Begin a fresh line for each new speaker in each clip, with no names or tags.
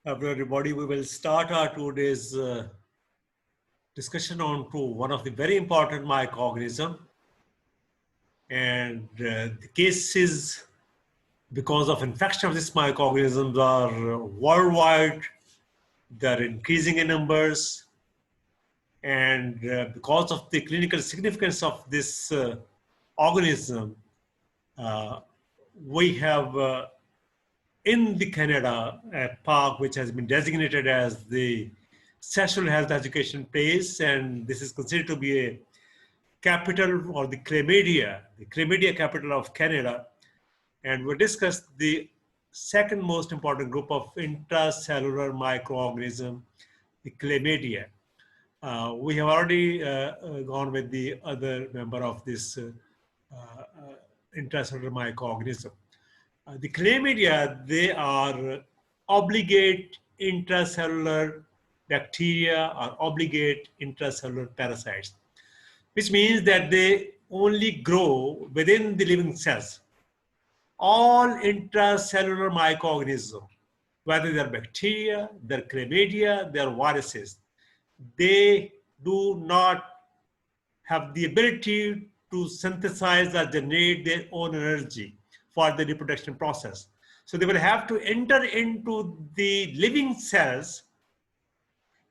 Hello everybody, we will start our today's discussion on to one of the very important microorganism, and the cases because of infection of these microorganisms are worldwide. They're increasing in numbers, and because of the clinical significance of this organism, we have in the Canada a park which has been designated as the sexual health education place, and this is considered to be a capital or the chlamydia capital of Canada. And we discussed the second most important group of intracellular microorganism, the chlamydia. We have already gone with the other member of this intracellular microorganism. The chlamydia, they are obligate intracellular bacteria or obligate intracellular parasites, which means that they only grow within the living cells. All intracellular microorganisms, whether they're bacteria, they're chlamydia, they're viruses, they do not have the ability to synthesize or generate their own energy for the reproduction process. So they will have to enter into the living cells,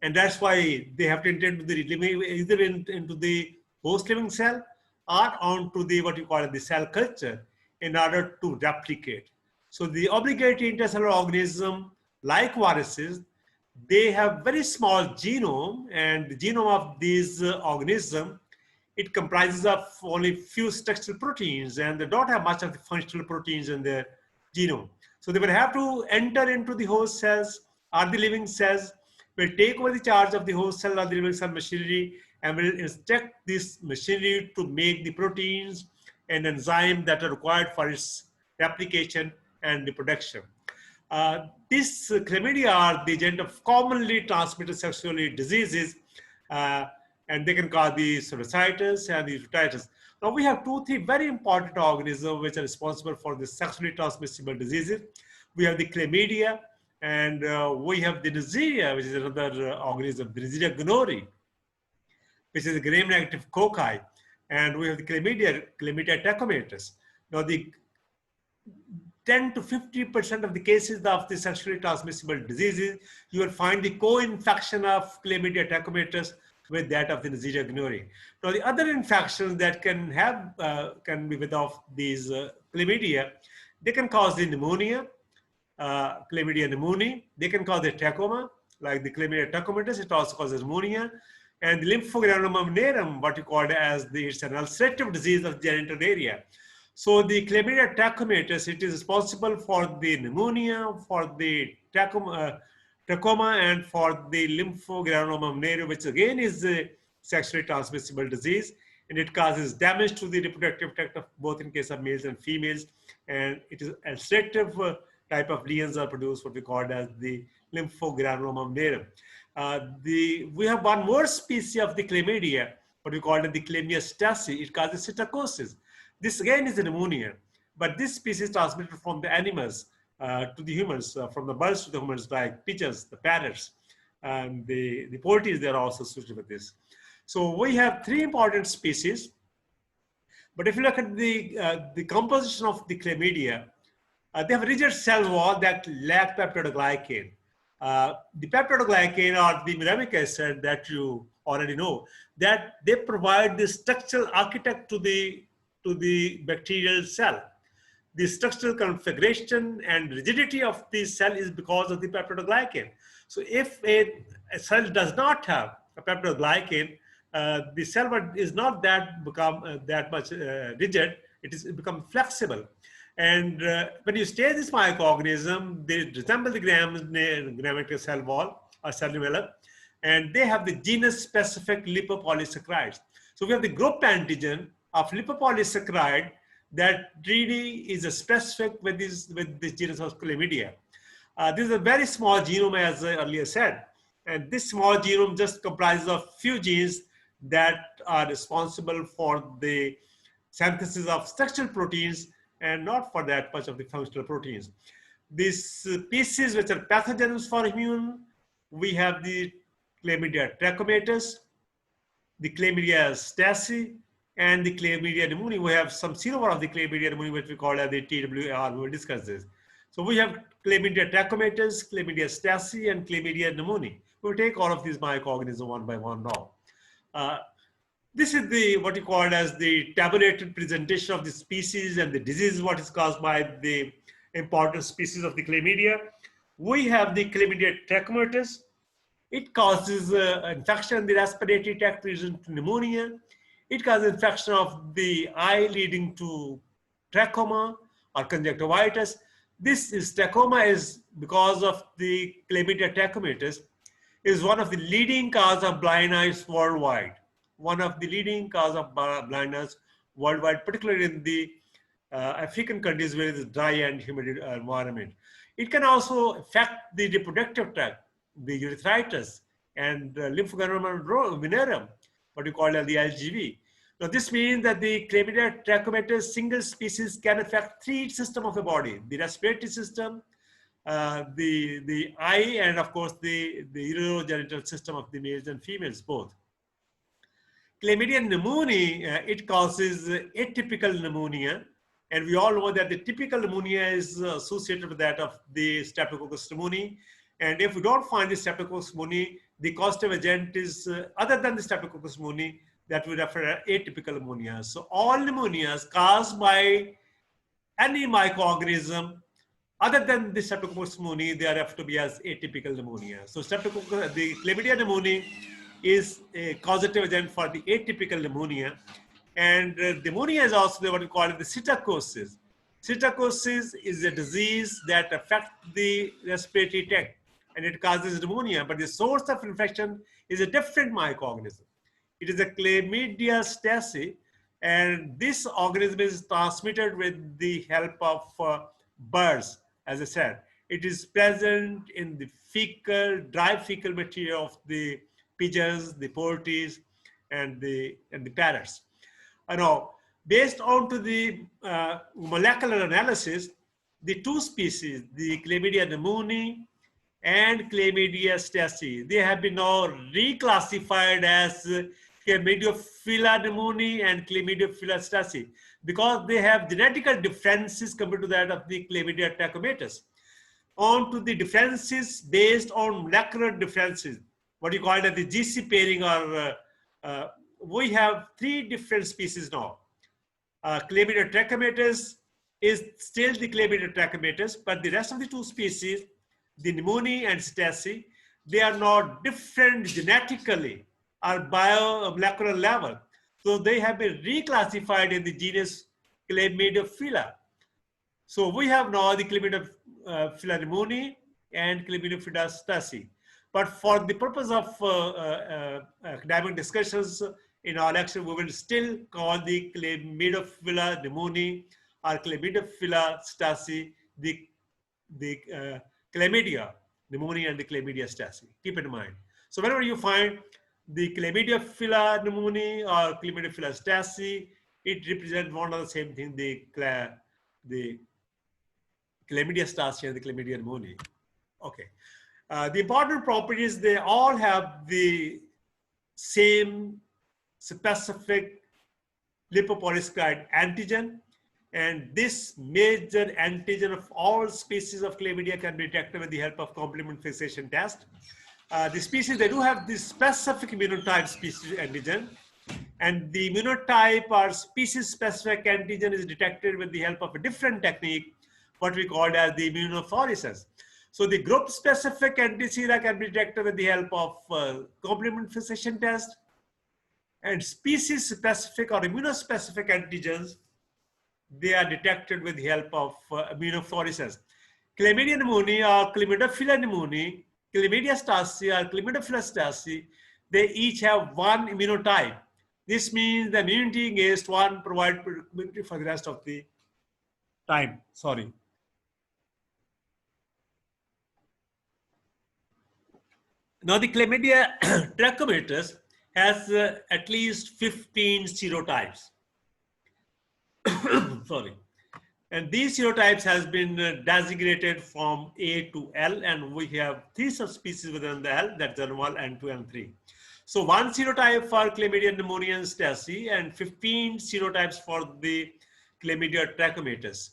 and that's why they have to enter into the living, either into the host living cell or onto the what you call the cell culture in order to replicate. So the obligatory intracellular organism, like viruses, they have very small genome, and the genome of these organisms, it comprises of only few structural proteins, and they don't have much of the functional proteins in their genome. So they will have to enter into the host cells or the living cells, will take over the charge of the host cell or the living cell machinery, and will instruct this machinery to make the proteins and enzymes that are required for its replication and reproduction. These chlamydia are the agent of commonly transmitted sexually diseases, and they can cause the pseudocyetis and the retitis. Now we have three very important organisms which are responsible for the sexually transmissible diseases. We have the chlamydia, and we have the Neisseria, which is another organism, the Neisseria gonorrhoeae, which is a gram-negative cocci, and we have the Chlamydia trachomatis. Now the 10 to 50% of the cases of the sexually transmissible diseases, you will find the co-infection of Chlamydia trachomatis with that of the Neisseria gonorrhoeae. Now the other infections that can have can be without these chlamydia, they can cause the pneumonia, Chlamydia pneumoniae. They can cause the trachoma, like the Chlamydia trachomatis. It also causes pneumonia. And the lymphogranuloma venereum, what you call it as it's an ulcerative disease of the genital area. So the Chlamydia trachomatis, it is responsible for the pneumonia, for the trachoma, and for the lymphogranuloma venereum, which again is a sexually transmissible disease, and it causes damage to the reproductive tract of both in case of males and females, and it is ulcerative type of lesions are produced, what we call as the lymphogranuloma venereum. We have one more species of the chlamydia, what we call it the Chlamydia stasi. It causes psittacosis. This again is a pneumonia, but this species is transmitted from the animals to the humans, from the birds to the humans, like pigeons, the parrots, and the poultry. They are also associated with this. So we have three important species. But if you look at the composition of the chlamydia, they have a rigid cell wall that lack peptidoglycan. The peptidoglycan or the muramic acid that you already know, that they provide the structural architect to the bacterial cell. The structural configuration and rigidity of the cell is because of the peptidoglycan. So if a cell does not have a peptidoglycan, the cell is not that much rigid. It is become flexible. And when you stage this microorganism, they resemble the gram-negative cell wall or cell envelope, and they have the genus-specific lipopolysaccarides. So we have the group antigen of lipopolysaccharide that really is a specific with this genus of chlamydia. This is a very small genome, as I earlier said, and this small genome just comprises of few genes that are responsible for the synthesis of structural proteins and not for that much of the functional proteins. These species which are pathogens for human, we have the Chlamydia trachomatis, the Chlamydia stachy, and the Chlamydia pneumoniae. We have some serover of the Chlamydia pneumoniae, which we call as the TWR. We will discuss this. So we have Chlamydia trachomatis, Chlamydia stachy, and Chlamydia pneumoniae. We'll take all of these microorganisms one by one now. This is the what you call as the tabulated presentation of the species and the disease what is caused by the important species of the chlamydia. We have the Chlamydia trachomatis. It causes infection in the respiratory tract leading to pneumonia. It causes infection of the eye leading to trachoma or conjunctivitis. This is trachoma is because of the Chlamydia trachomatis is one of the leading cause of blindness worldwide. One of the leading cause of blindness worldwide, particularly in the African countries where it is dry and humid environment. It can also affect the reproductive tract, the urethritis, and lymphogranuloma venereum, what you call the LGV. Now, this means that the Chlamydia trachomatis single species can affect three systems of the body: the respiratory system, the eye, and of course the urogenital system of the males and females both. Chlamydia pneumoniae, it causes atypical pneumonia, and we all know that the typical pneumonia is associated with that of the Streptococcus pneumoniae. And if we don't find the Streptococcus pneumoniae, the causative agent is other than the Streptococcus pneumoniae, that we refer to atypical pneumonia. So all pneumonias caused by any microorganism other than the Streptococcus pneumoniae, they are referred to be as atypical pneumonia. So Streptococcus, the Chlamydia pneumoniae is a causative agent for the atypical pneumonia. And pneumonia is also what we call the psittacosis. Psittacosis is a disease that affects the respiratory tract and it causes pneumonia, but the source of infection is a different microorganism. It is a Chlamydia stachy, and this organism is transmitted with the help of birds, as I said. It is present in the fecal, dry fecal material of the pigeons, the poultries, and the parrots. Now, based on to the molecular analysis, the two species, the Chlamydia pneumoniae and Chlamydia stachy, they have been now reclassified as Chlamydophila pneumoniae and Chlamydophila stachy because they have genetical differences compared to that of the Chlamydia trachomatis. On to the differences based on molecular differences, what you call it the GC pairing, or we have three different species now. Chlamydia trachomatis is still the Chlamydia trachomatis, but the rest of the two species, the pneumoniae and stachy, they are now different genetically or biomolecular level. So they have been reclassified in the genus Chlamydophila. So we have now the Chlamydophila pneumoniae and Chlamydophila stachy. But for the purpose of academic discussions in our lecture, we will still call the Chlamydophila pneumoniae or Chlamydophila stachy the Chlamydia pneumoniae and the Chlamydia stachy. Keep it in mind. So whenever you find the Chlamydophila pneumoniae or Chlamydophila stachy, it represents one and the same thing, the Chlamydia stachy and the Chlamydia pneumoniae. Okay. The important properties, they all have the same specific lipopolysaccharide antigen, and this major antigen of all species of chlamydia can be detected with the help of complement fixation test. The species, they do have this specific immunotype species antigen, and the immunotype or species specific antigen is detected with the help of a different technique, what we call as the immunofluorescence. So the group specific anti-sera can be detected with the help of complement fixation test, and species specific or immunospecific antigens, they are detected with the help of immunofluorescence. Chlamydia pneumoniae or Chlamydophila pneumoniae, Chlamydia stachy or Chlamydophila stachy, they each have one immunotype. This means the immunity against one provides immunity for the rest of the time. Sorry. Now the Chlamydia trachomatis has at least 15 serotypes. Sorry. And these serotypes has been designated from A to L, and we have 3 subspecies within the L, that's N1, N2, N3. So 1 serotype for Chlamydia pneumonians stachy and 15 serotypes for the Chlamydia trachomatis.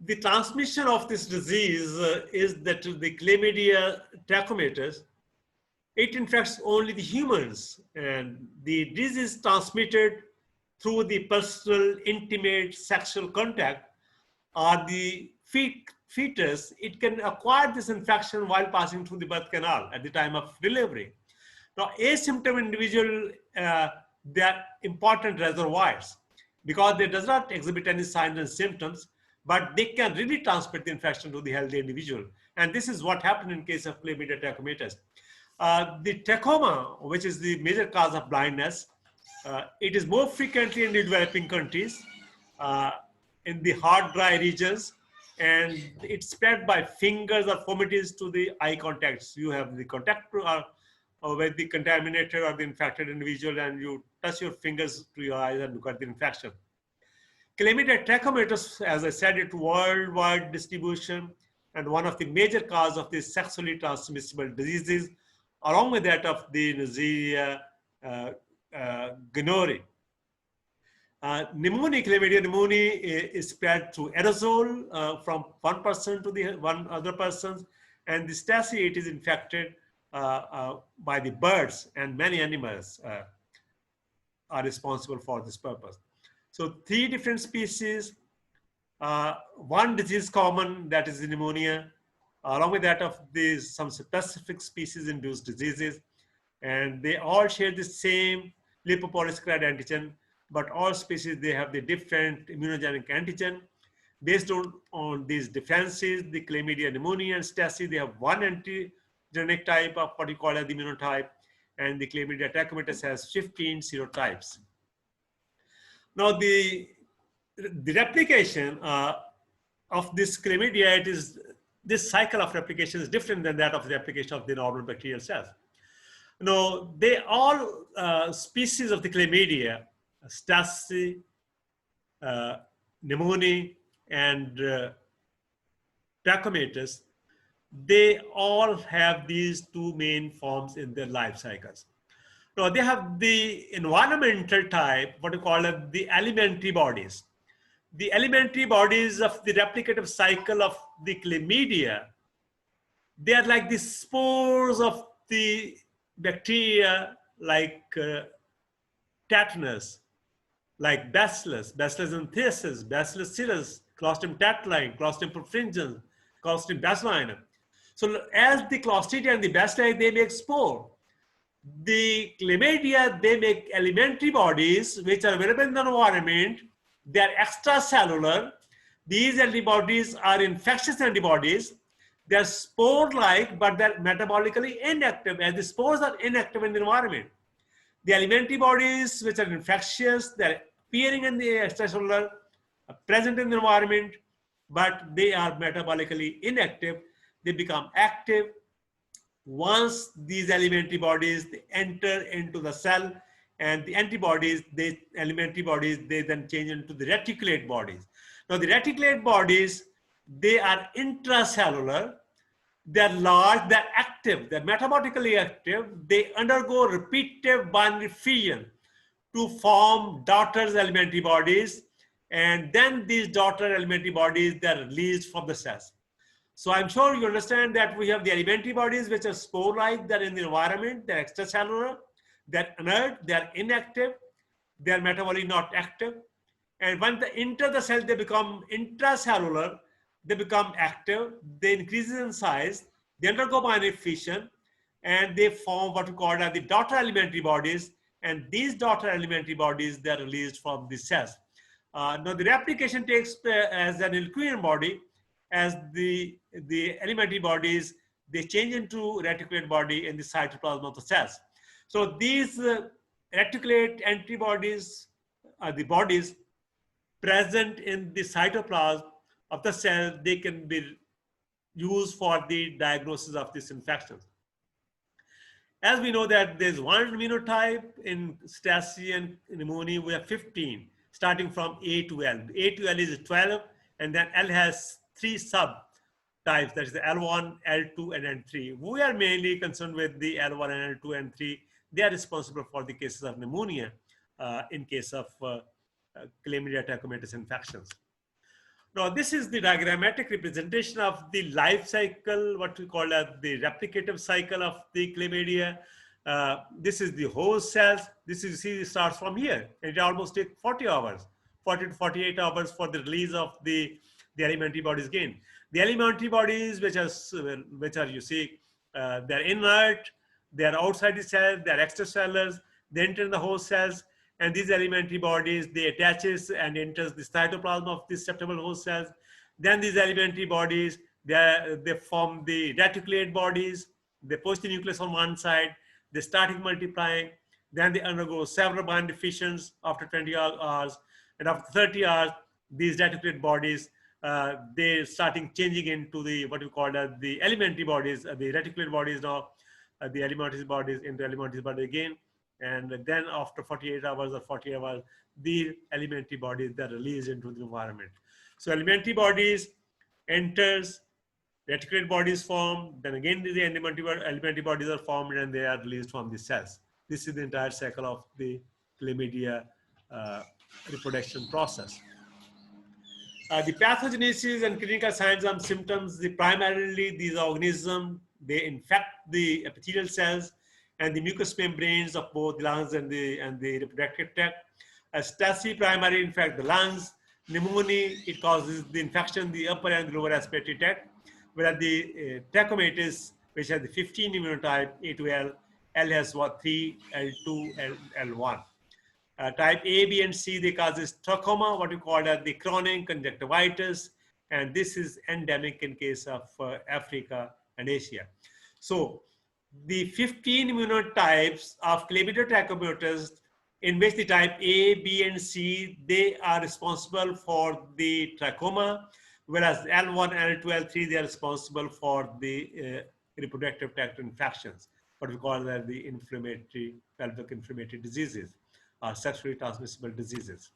The transmission of this disease is that the Chlamydia trachomatis, it infects only the humans, and the disease is transmitted through the personal, intimate sexual contact or the fetus. It can acquire this infection while passing through the birth canal at the time of delivery. Now, asymptomatic individual, they are important reservoirs because they does not exhibit any signs and symptoms, but they can really transmit the infection to the healthy individual. And this is what happened in case of Chlamydia trachomatis. The trachoma, which is the major cause of blindness, it is more frequently in the developing countries, in the hot, dry regions, and it's spread by fingers or fomites to the eye contacts. You have the contact with the contaminated or the infected individual, and you touch your fingers to your eyes and look at the infection. Chlamydia trachomatis, as I said, it's worldwide distribution and one of the major causes of these sexually transmissible diseases, along with that of the Neisseria gonorrhea. Pneumonia, Chlamydia pneumoniae is spread through aerosol from one person to the one other person, and the stachy, it is infected by the birds, and many animals are responsible for this purpose. So 3 different species, one disease common, that is the pneumonia, along with that of these some specific species induced diseases, and they all share the same lipopolysaccharide antigen, but all species, they have the different immunogenic antigen. Based on these differences, the Chlamydia pneumonia and stachy, they have one antigenic type of what you call as the immunotype, and the Chlamydia trachomatis has 15 serotypes. Now, the replication of this Chlamydia, it is this cycle of replication is different than that of the replication of the normal bacterial cells. Now, they all species of the Chlamydia, stachy, pneumonia, and trachomatis, they all have these 2 main forms in their life cycles. Now, they have the environmental type, what you call the elementary bodies. The elementary bodies of the replicative cycle of the Chlamydia, they are like the spores of the bacteria, like tetanus, like Bacillus, Bacillus anthracis, Bacillus cereus, Clostridium tetracycline, Clostridium perfringens, Clostridium baculinum. So as the Clostridia and the Bacilli, they make spore. The Chlamydia, they make elementary bodies which are available in the environment. They are extracellular. These antibodies are infectious antibodies. They are spore-like, but they're metabolically inactive, as the spores are inactive in the environment. The elementary bodies which are infectious, they're appearing in the extracellular, present in the environment, but they are metabolically inactive. They become active once these elementary bodies, they enter into the cell, and the antibodies, elementary bodies, they then change into the reticulate bodies. Now, the reticulate bodies, they are intracellular, they're large, they're active, they're metabolically active. They undergo repetitive binary fission to form daughter's elementary bodies, and then these daughter elementary bodies, they're released from the cells. So I'm sure you understand that we have the elementary bodies which are spore-like, they're in the environment, they're extracellular, they're inert, they're inactive, they're metabolically not active. And when they enter the cell, they become intracellular, they become active, they increase in size, they undergo binary fission, and they form what we call the daughter elementary bodies. And these daughter elementary bodies, they're released from the cells. Now, the replication takes as an equine body, as the elementary bodies, they change into reticulate body in the cytoplasm of the cells. So these reticulate antibodies are the bodies present in the cytoplasm of the cell. They can be used for the diagnosis of this infection. As we know that there's one immunotype in stachy and pneumonia, we have 15. starting from A to L. A to L is 12, and then L has 3 subtypes, that is the L1, L2, and L3. We are mainly concerned with the L1 and L2 and 3. They are responsible for the cases of pneumonia in case of Chlamydia trachomatis infections. Now, this is the diagrammatic representation of the life cycle, what we call as the replicative cycle of the chlamydia. This is the host cells. This is, you see, it starts from here. It almost takes 40 hours, 40 to 48 hours for the release of the LM antibodies gain. The LM antibodies, which are you see, they're inert, they're outside the cell, they're extracellular, they enter the host cells. And these LM antibodies, they attaches and enters the cytoplasm of the susceptible host cells. Then these LM antibodies, they form the reticulate bodies. They push the nucleus on one side. They start multiplying. Then they undergo several bind diffusions after 20 hours. And after 30 hours, these reticulate bodies, they starting changing into the what we call as the LM antibodies, the reticulate bodies now, the LM antibodies into LM antibodies again. And then after 48 hours or 40 hours, the LM antibodies, they're released into the environment. So LM antibodies enters, reticulate bodies form, then again the LM antibodies are formed and they are released from the cells. This is the entire cycle of the chlamydia reproduction process. The pathogenesis and clinical signs and symptoms, primarily these organisms, they infect the epithelial cells and the mucous membranes of both the lungs and the reproductive tract. Staph primary infect the lungs. Pneumonia, it causes the infection in the upper and lower respiratory tract. Whereas the Tracomatis, which has the 15 immunotype A to L, L has what 3, L2, L1. Type A, B, and C, they causes trachoma, what we call as the chronic conjunctivitis, and this is endemic in case of Africa and Asia. So the 15 immunotypes of Chlamydia trachomatis, in which the type A, B, and C, they are responsible for the trachoma, whereas L1, L2, L3, they are responsible for the reproductive tract infections, what we call as the inflammatory, pelvic inflammatory diseases or sexually transmissible diseases.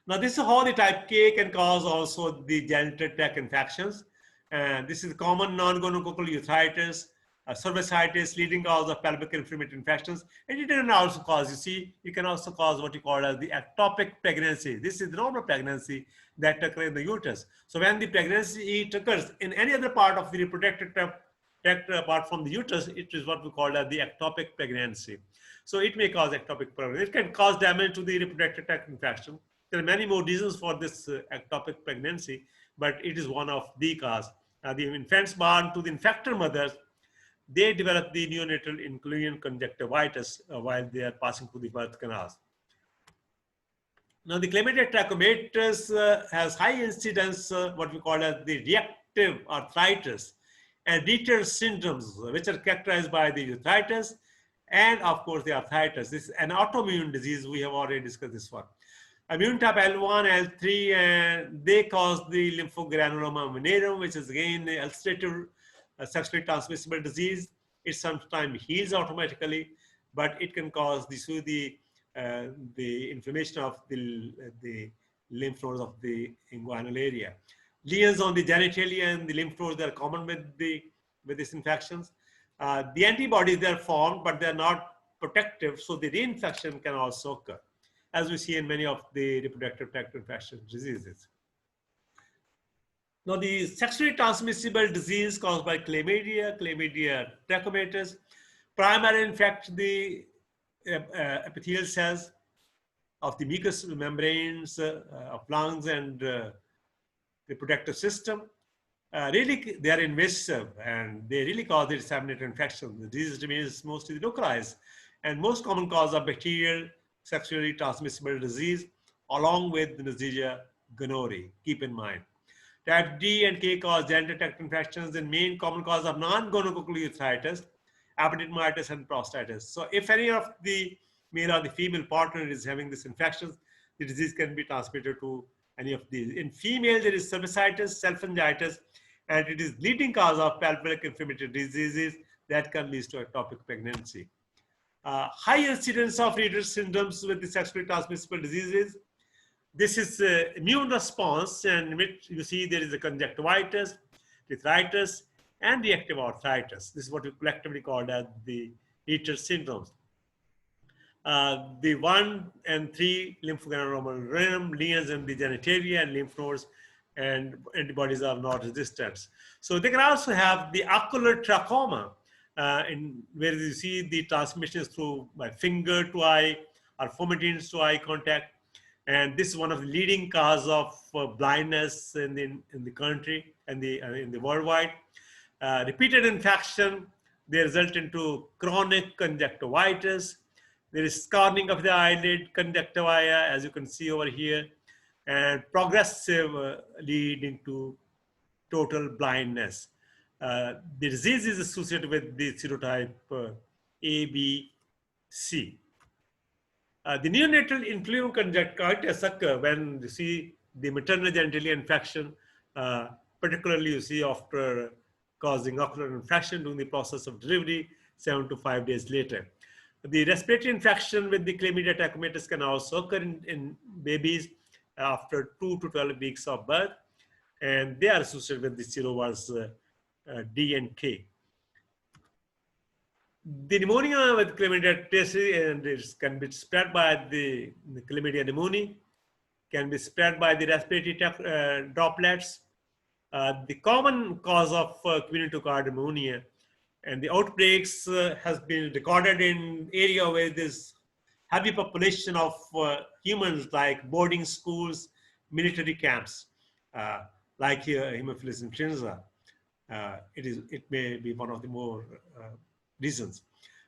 Now, this is how the type K can cause also the genital tract infections. And this is common non-gonococcal urethritis, cervicitis, leading cause of pelvic inflammatory infections. And it can also cause, you see, it can also cause what you call as the ectopic pregnancy. This is the normal pregnancy that occurs in the uterus. So when the pregnancy occurs in any other part of the reproductive tract apart from the uterus, it is what we call as the ectopic pregnancy. So it may cause ectopic pregnancy. It can cause damage to the reproductive tract infection. There are many more reasons for this ectopic pregnancy, but it is one of the cause. The infants born to the infected mothers, they develop the neonatal inclusion conjunctivitis while they are passing through the birth canals. Now, the Chlamydia trachomatis has high incidence, what we call as the reactive arthritis and Ritter syndromes, which are characterized by the urethritis and, of course, the arthritis. This is an autoimmune disease. We have already discussed this one. Immune type L1, L3, and they cause the lymphogranuloma venereum, which is again the ulcerative sexually transmissible disease. It sometimes heals automatically, but it can cause the inflammation of the lymph nodes of the inguinal area. Lesions on the genitalia and the lymph nodes, they are common with these infections. The antibodies, they are formed, but they are not protective, so the reinfection can also occur, as we see in many of the reproductive tract infection diseases. Now, the sexually transmissible disease caused by Chlamydia trachomatis, primarily infect the epithelial cells of the mucous membranes of lungs and reproductive system. Really, they are invasive and they really cause the disseminated infection. The disease remains mostly localized, and most common cause of bacterial sexually transmissible disease, along with the Neisseria gonorrhoeae. Keep in mind. Type D and K cause genital tract infections, and main common cause of non-gonococcal urethritis, epididymitis, and prostatitis. So if any of the male or the female partner is having this infection, the disease can be transmitted to any of these. In female, there is cervicitis, selphagitis, and it is leading cause of pelvic inflammatory diseases that can lead to ectopic pregnancy. High incidence of Ritter syndromes with the sexually transmissible diseases This is immune response, and which you see there is a conjunctivitis, arthritis, and reactive arthritis. This is what we collectively called as the Eater syndromes. The 1 and 3 lymphogranulomal lesions in the genitalia and lymph nodes, and antibodies are not resistant. So they can also have the ocular trachoma, where you see the transmission is through by finger to eye or fomitines to eye contact. And this is one of the leading cause of blindness in the country and in the worldwide. Repeated infection, they result into chronic conjunctivitis. There is scarring of the eyelid, conjunctiva, as you can see over here, and progressive leading to total blindness. The disease is associated with the serotype A, B, C. The neonatal influenza conjunctivitis occur when you see the maternal genitalia infection, particularly you see after causing ocular infection during the process of delivery, 7 to 5 days later. The respiratory infection with the Chlamydia trachomatis can also occur in babies after 2 to 12 weeks of birth, and they are associated with the serovars D and K. The pneumonia with Chlamydia trachomatis, and it can be spread by the Chlamydia pneumoniae, can be spread by the respiratory droplets. The common cause of community-acquired pneumonia and the outbreaks has been recorded in area where there's heavy population of humans, like boarding schools, military camps, like Haemophilus influenza. It may be one of the more reasons.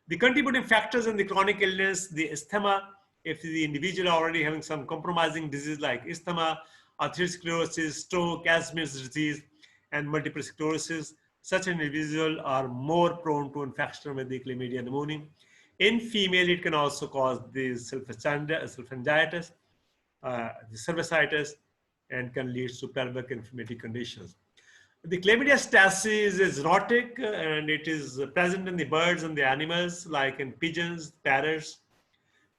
The contributing factors in the chronic illness, the asthma, if the individual are already having some compromising disease like asthma, atherosclerosis, stroke, Alzheimer's disease, and multiple sclerosis, such an individual are more prone to infection with the Chlamydia pneumoniae. In female, it can also cause the sulfangitis, the cervicitis, and can lead to pelvic inflammatory conditions. The Chlamydia stasis is zoonotic, and it is present in the birds and the animals, like in pigeons, parrots,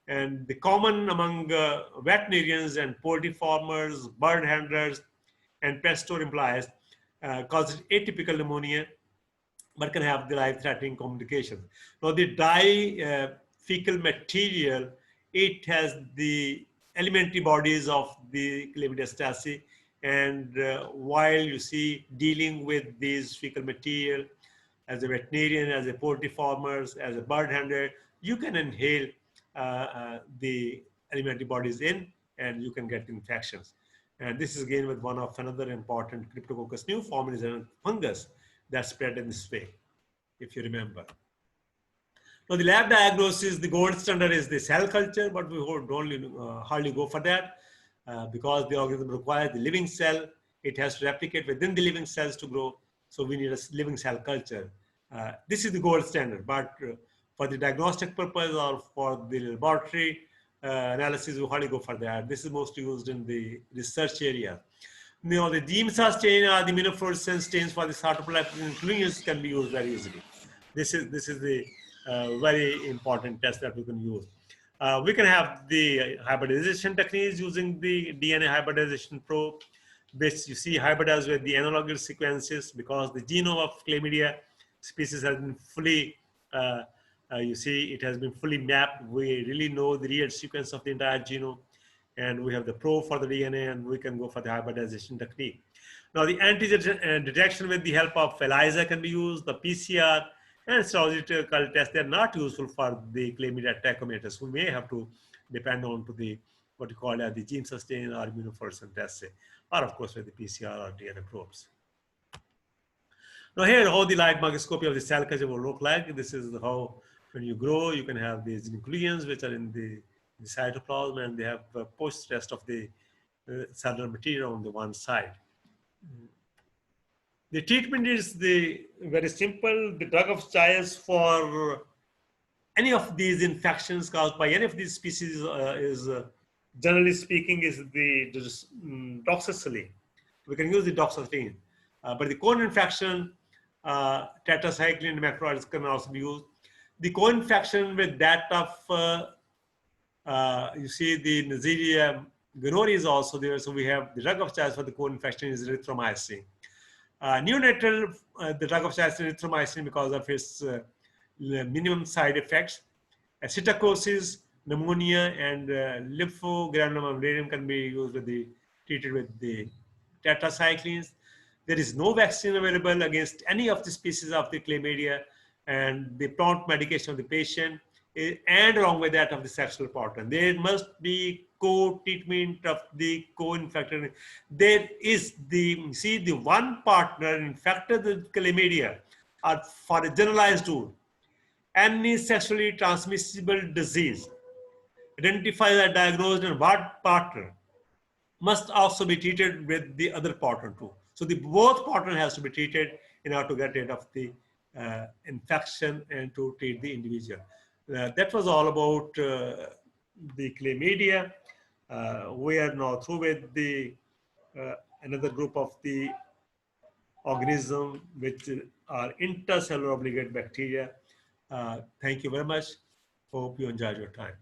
and the common among veterinarians and poultry farmers, bird handlers, and pet store employees, causes atypical pneumonia, but can have the life-threatening complications. Now, the dry fecal material, it has the elementary bodies of the Chlamydia stasi, and while you see dealing with these fecal material as a veterinarian, as a poultry farmers, as a bird handler, you can inhale the elementary bodies in, and you can get infections. And this is again with one of another important Cryptococcus neoform is a fungus that spread in this way, if you remember. Now, the lab diagnosis, the gold standard is the cell culture, but we don't hardly go for that because the organism requires the living cell. It has to replicate within the living cells to grow. So we need a living cell culture. This is the gold standard, but for the diagnostic purpose or for the laboratory analysis, we hardly go for that. This is mostly used in the research area. Now, the DMSA stain or the immunofluorescence stains for the cytoplasmic influence can be used very easily. This is the very important test that we can use. We can have the hybridization techniques using the DNA hybridization probe, which you see hybridize with the analogous sequences because the genome of Chlamydia species has been fully you see, it has been fully mapped. We really know the real sequence of the entire genome, and we have the probe for the DNA, and we can go for the hybridization technique. Now, the antigen detection with the help of ELISA can be used. The PCR and serological tests, they're not useful for the Chlamydia trachomatis. We may have to depend on to the what you call the gene sustain or immunofluorescence tests, or of course with the PCR or DNA probes. Now, here how the light microscopy of the cell culture will look like. This is how when you grow, you can have these nucleons which are in the cytoplasm, and they have post-rest of the cellular material on the one side. The treatment is very simple. The drug of choice for any of these infections caused by any of these species is, generally speaking, is the doxycycline. We can use the doxycycline. But the co-infection, tetracycline and macrolides can also be used. The co-infection with that of, you see the Neisseria gonorrhea is also there. So we have the drug of choice for the co-infection is erythromycin. Neonatal, the drug of choice is erythromycin because of its minimum side effects. Acetocosis, pneumonia, and lymphogranuloma malarium can be used with treated with the tetracyclines. There is no vaccine available against any of the species of the chlamydia, and the prompt medication of the patient, and along with that of the sexual partner. There must be co-treatment of the co-infected. There is the one partner infected with chlamydia, or for a generalized rule, any sexually transmissible disease identified and diagnosed in one partner must also be treated with the other partner too. So the both partner has to be treated in order to get rid of the infection and to treat the individual. That was all about the chlamydia. We are now through with the another group of the organism which are intercellular obligate bacteria. Thank you very much. Hope you enjoyed your time.